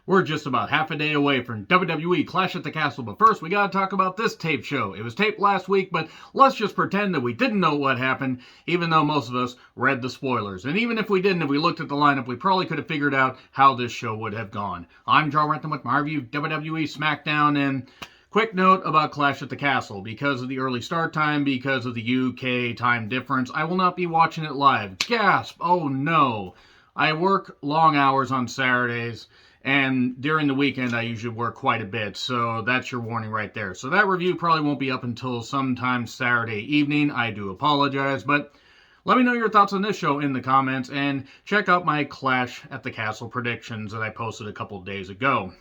We're just about half a day away from WWE Clash at the Castle, but first we gotta talk about this tape show. It was taped last week, but let's just pretend that we didn't know what happened, even though most of us read the spoilers. And even if we didn't, if we looked at the lineup, we probably could have figured out how this show would have gone. I'm Joe Renton with my review of WWE Smackdown, and quick note about Clash at the Castle. Because of the early start time, because of the UK time difference, I will not be watching it live. Gasp! Oh no! I work long hours on Saturdays, and during the weekend I usually work quite a bit, so that's your warning right there. So that review probably won't be up until sometime Saturday evening. I do apologize, but let me know your thoughts on this show in the comments, and check out my Clash at the Castle predictions that I posted a couple days ago.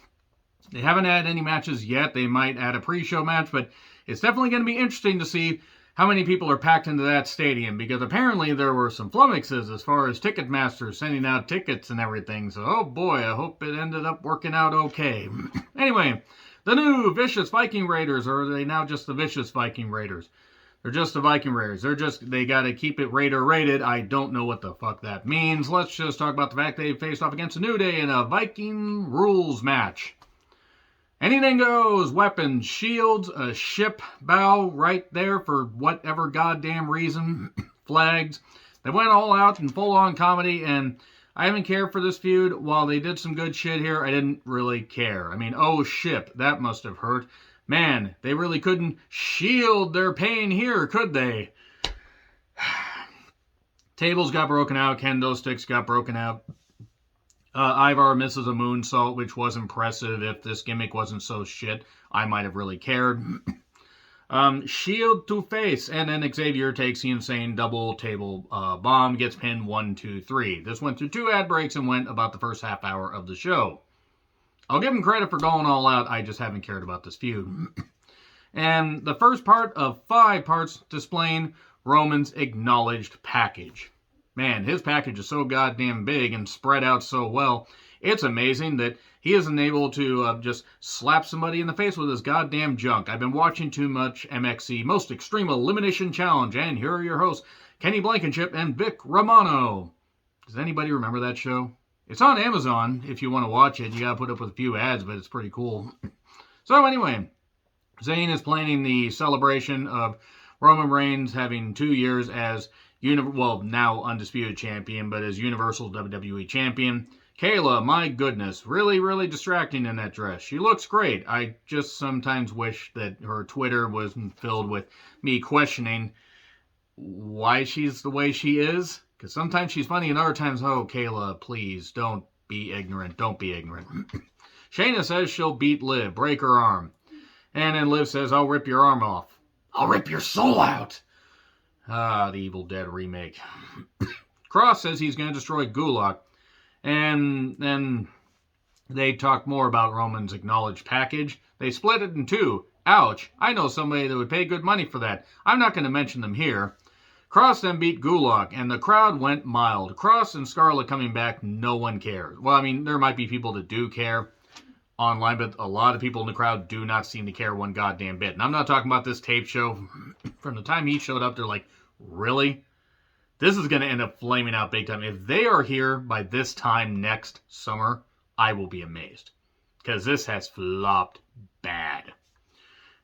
They haven't had any matches yet. They might add a pre-show match, but it's definitely going to be interesting to see how many people are packed into that stadium, because apparently there were some flummoxes as far as Ticketmaster sending out tickets and everything. So, oh boy, I hope it ended up working out okay. Anyway, the new Vicious Viking Raiders, or are they now just the Vicious Viking Raiders? They're just the Viking Raiders. They got to keep it Raider rated. I don't know what the fuck that means. Let's just talk about the fact they faced off against the New Day in a Viking rules match. Anything goes, weapons, shields, a ship bow right there for whatever goddamn reason, flags. They went all out in full-on comedy, and I haven't cared for this feud. While they did some good shit here, I didn't really care. I mean, oh shit, that must have hurt. Man, they really couldn't shield their pain here, could they? Tables got broken out, kendo sticks got broken out. Ivar misses a moonsault, which was impressive. If this gimmick wasn't so shit, I might have really cared. Shield to face, and then Xavier takes the insane double table bomb, gets pinned 1, 2, 3. This went through 2 ad breaks and went about the first half hour of the show. I'll give him credit for going all out. I just haven't cared about this feud. And the first part of 5 parts displaying Roman's acknowledged package. Man, his package is so goddamn big and spread out so well. It's amazing that he isn't able to just slap somebody in the face with his goddamn junk. I've been watching too much MXC, Most Extreme Elimination Challenge, and here are your hosts, Kenny Blankenship and Vic Romano. Does anybody remember that show? It's on Amazon if you want to watch it. You gotta put up with a few ads, but it's pretty cool. So anyway, Zayn is planning the celebration of Roman Reigns having 2 years as now undisputed champion, but as Universal WWE champion. Kayla, my goodness, really, really distracting in that dress. She looks great. I just sometimes wish that her Twitter was filled with me questioning why she's the way she is. Because sometimes she's funny and other times, oh, Kayla, please, don't be ignorant. Don't be ignorant. Shayna says she'll beat Liv, break her arm. And then Liv says, I'll rip your arm off. I'll rip your soul out. Ah, the Evil Dead remake. Cross says he's going to destroy Gulak. And then they talk more about Roman's acknowledged package. They split it in 2. Ouch. I know somebody that would pay good money for that. I'm not going to mention them here. Cross then beat Gulak, and the crowd went mild. Cross and Scarlett coming back, no one cares. Well, I mean, there might be people that do care online, but a lot of people in the crowd do not seem to care one goddamn bit. And I'm not talking about this tape show. From the time he showed up, they're like, really? This is going to end up flaming out big time. If they are here by this time next summer, I will be amazed. Because this has flopped bad.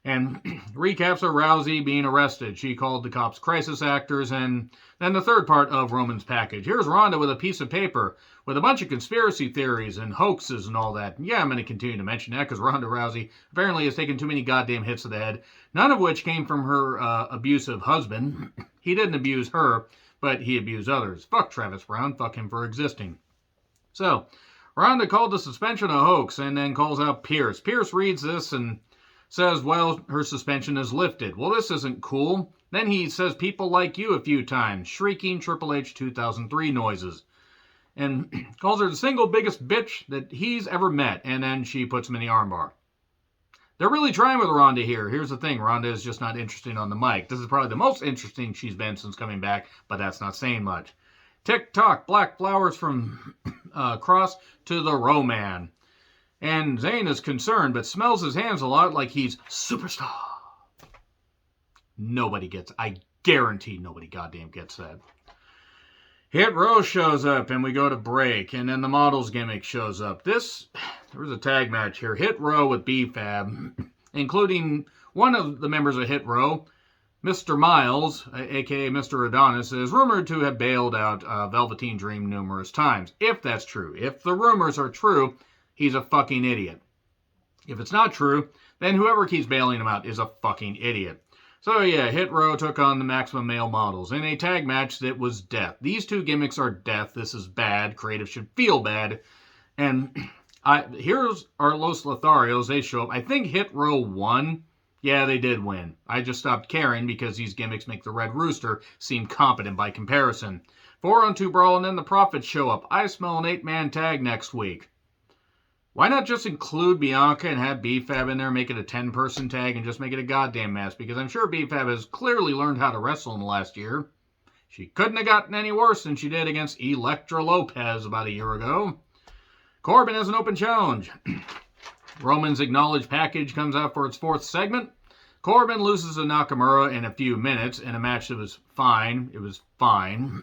And recaps of Rousey being arrested. She called the cops crisis actors. And then the third part of Roman's package. Here's Ronda with a piece of paper with a bunch of conspiracy theories and hoaxes and all that. Yeah, I'm going to continue to mention that because Ronda Rousey apparently has taken too many goddamn hits to the head. None of which came from her abusive husband. He didn't abuse her, but he abused others. Fuck Travis Brown. Fuck him for existing. So, Ronda called the suspension a hoax and then calls out Pierce. Pierce reads this and says, well, her suspension is lifted. Well, this isn't cool. Then he says people like you a few times, shrieking Triple H 2003 noises. And calls her the single biggest bitch that he's ever met. And then she puts him in the armbar. They're really trying with Ronda here. Here's the thing. Ronda is just not interesting on the mic. This is probably the most interesting she's been since coming back, but that's not saying much. Tick-tock, black flowers from Cross to the Roman. And Zayn is concerned, but smells his hands a lot like he's superstar. Nobody gets, I guarantee nobody goddamn gets that. Hit Row shows up, and we go to break, and then the models gimmick shows up. This there was a tag match here. Hit Row with B-Fab, including one of the members of Hit Row, Mr. Miles, a.k.a. Mr. Adonis, is rumored to have bailed out Velveteen Dream numerous times. If that's true. If the rumors are true, he's a fucking idiot. If it's not true, then whoever keeps bailing him out is a fucking idiot. So yeah, Hit Row took on the Maximum Male Models in a tag match that was death. These two gimmicks are death. This is bad. Creative should feel bad. And here's our Los Lotharios. They show up. I think Hit Row won. Yeah, they did win. I just stopped caring because these gimmicks make the Red Rooster seem competent by comparison. 4-on-2 brawl, and then the Profits show up. I smell an 8-man tag next week. Why not just include Bianca and have B-Fab in there, make it a 10-person tag, and just make it a goddamn mess? Because I'm sure B-Fab has clearly learned how to wrestle in the last year. She couldn't have gotten any worse than she did against Elektra Lopez about a year ago. Corbin has an open challenge. Roman's Acknowledged package comes out for its 4th segment. Corbin loses to Nakamura in a few minutes in a match that was fine. It was fine.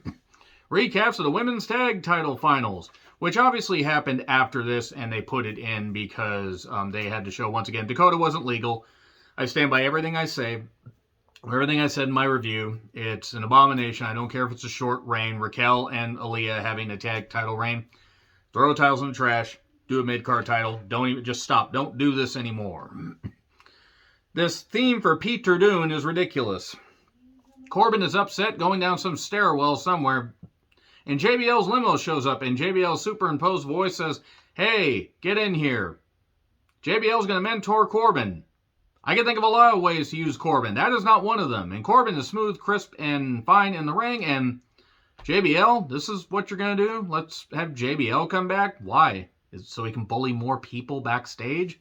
Recaps of the women's tag title finals, which obviously happened after this, and they put it in because they had to show, once again, Dakota wasn't legal. I stand by everything I say. Everything I said in my review. It's an abomination. I don't care if it's a short reign. Raquel and Aaliyah having a tag title reign. Throw titles in the trash. Do a mid-card title. Don't even, just stop. Don't do this anymore. This theme for Peter Dune is ridiculous. Corbin is upset going down some stairwell somewhere, and JBL's limo shows up, and JBL's superimposed voice says, "Hey, get in here." JBL's going to mentor Corbin. I can think of a lot of ways to use Corbin. That is not one of them. And Corbin is smooth, crisp, and fine in the ring, and JBL, this is what you're going to do? Let's have JBL come back? Why? Is it so he can bully more people backstage?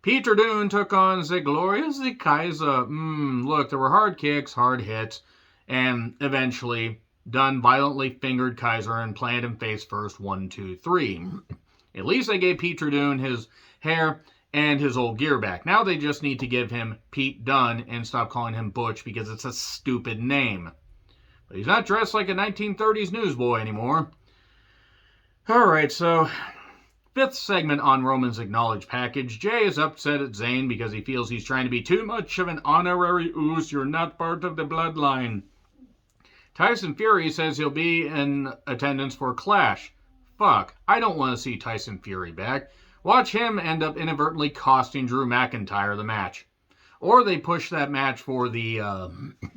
Peter Dune took on the Glorious the Kaiser. Look, there were hard kicks, hard hits, and eventually Dunn violently fingered Kaiser and planted him face first, 1, 2, 3. At least they gave Peter Dune his hair and his old gear back. Now they just need to give him Pete Dunne and stop calling him Butch because it's a stupid name. But he's not dressed like a 1930s newsboy anymore. Alright, so 5th segment on Roman's Acknowledged package. Jay is upset at Zayn because he feels he's trying to be too much of an honorary oos. You're not part of the bloodline. Tyson Fury says he'll be in attendance for Clash. Fuck, I don't want to see Tyson Fury back. Watch him end up inadvertently costing Drew McIntyre the match. Or they push that match for the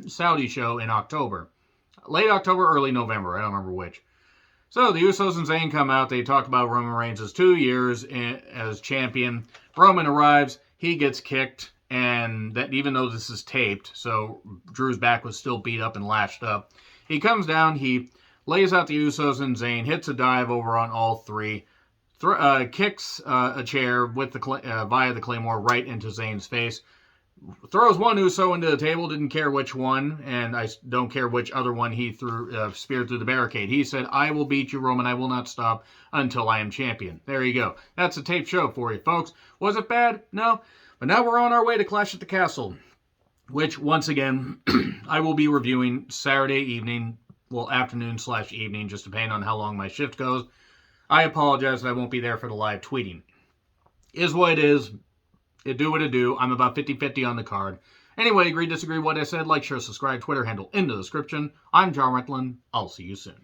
Saudi show in October. Late October, early November. I don't remember which. So the Usos and Zayn come out. They talk about Roman Reigns' 2 years as champion. Roman arrives. He gets kicked. And that even though this is taped, so Drew's back was still beat up and lashed up. He comes down. He lays out the Usos and Zayn. Hits a dive over on all three. Kicks a chair with the via the Claymore right into Zayn's face. Throws one Uso into the table, didn't care which one, and I don't care which other one he threw, speared through the barricade. He said, "I will beat you, Roman. I will not stop until I am champion." There you go. That's a tape show for you, folks. Was it bad? No. But now we're on our way to Clash at the Castle, which, once again, I will be reviewing Saturday evening, well, afternoon/evening, just depending on how long my shift goes. I apologize that I won't be there for the live tweeting. Is what it is. It do what it do. I'm about 50-50 on the card. Anyway, agree, disagree what I said. Like, share, subscribe, Twitter handle in the description. I'm John Retlin. I'll see you soon.